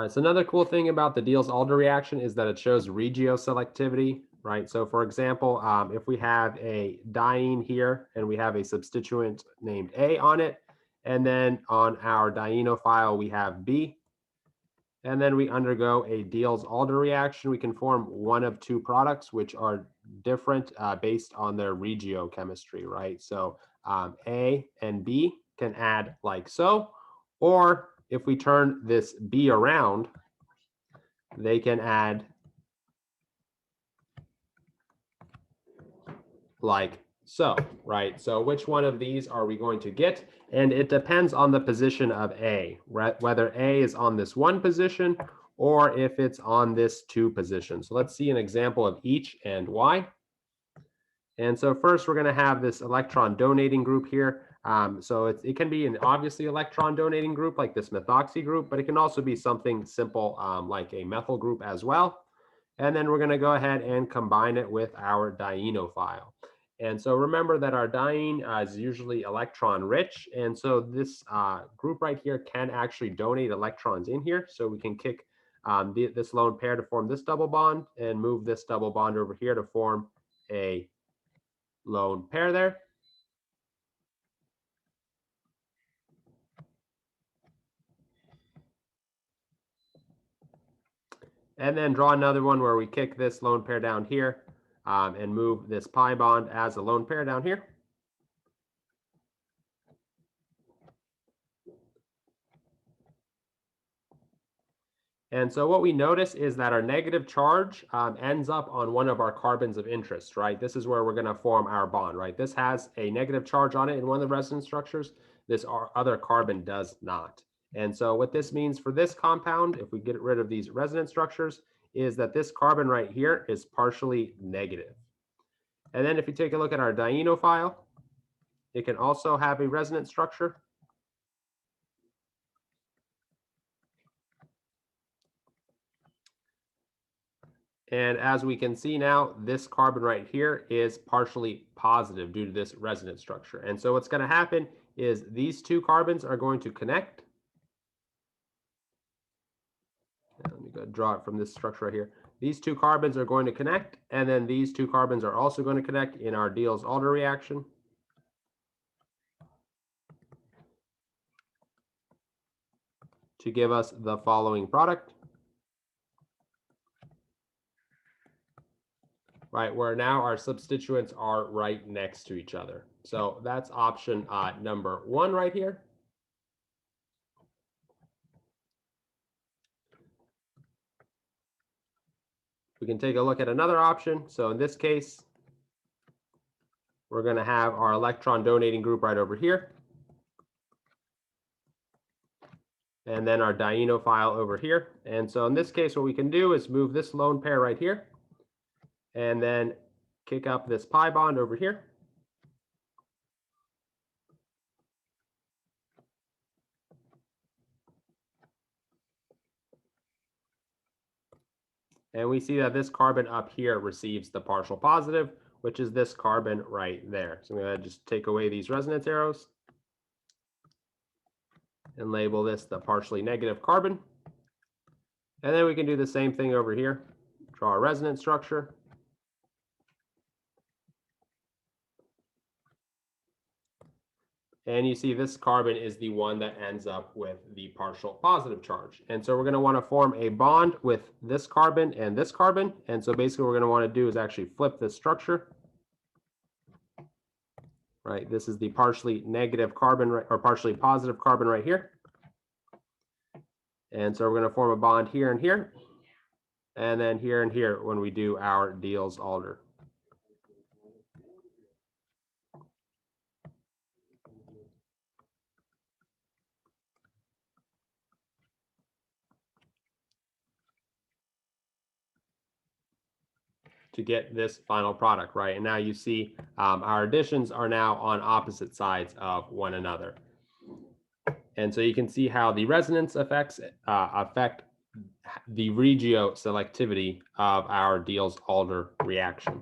All right, so another cool thing about the Diels-Alder reaction is that it shows regioselectivity, right? So for example, if we have a diene here and we have a substituent named A on it, and then on our dienophile we have B, and then we undergo a Diels-Alder reaction, we can form one of two products which are different based on their regiochemistry, right? So A and B can add like so, or if we turn this B around, they can add like so, right? So which one of these are we going to get? And it depends on the position of A, right? Whether A is on this one position or if it's on this two position. So let's see an example of each and why. And so first we're going to have this electron donating group here. So it can be an obviously electron donating group like this methoxy group, but it can also be something simple like a methyl group as well. And then we're going to go ahead and combine it with our dienophile. And so remember that our diene is usually electron rich. And so this group right here can actually donate electrons in here. So we can kick this lone pair to form this double bond and move this double bond over here to form a lone pair there. And then draw another one where we kick this lone pair down here and move this pi bond as a lone pair down here. And so what we notice is that our negative charge ends up on one of our carbons of interest, right? This is where we're going to form our bond, right? This has a negative charge on it in one of the resonance structures. This other carbon does not. And so what this means for this compound, if we get rid of these resonance structures, is that this carbon right here is partially negative. And then if you take a look at our dienophile, it can also have a resonance structure. And as we can see now, this carbon right here is partially positive due to this resonance structure. And so what's going to happen is these two carbons are going to connect. Let me go draw it from this structure right here. These two carbons are going to connect, and then these two carbons are also going to connect in our Diels-Alder reaction. To give us the following product. Right, where now our substituents are right next to each other. So that's option number one right here. We can take a look at another option. So in this case, we're going to have our electron donating group right over here. And then our dienophile over here. And so in this case, what we can do is move this lone pair right here and then kick up this pi bond over here. And we see that this carbon up here receives the partial positive, which is this carbon right there. So I'm going to just take away these resonance arrows and label this the partially negative carbon. And then we can do the same thing over here. Draw a resonance structure. And you see this carbon is the one that ends up with the partial positive charge. And so we're going to want to form a bond with this carbon and this carbon. And so basically what we're going to want to do is actually flip this structure. Right, this is the partially negative carbon or partially positive carbon right here. And so we're going to form a bond here and here, and then here and here when we do our Diels-Alder. To get this final product, right? And now you see our additions are now on opposite sides of one another. And so you can see how the resonance effects affect the regioselectivity of our Diels-Alder reaction.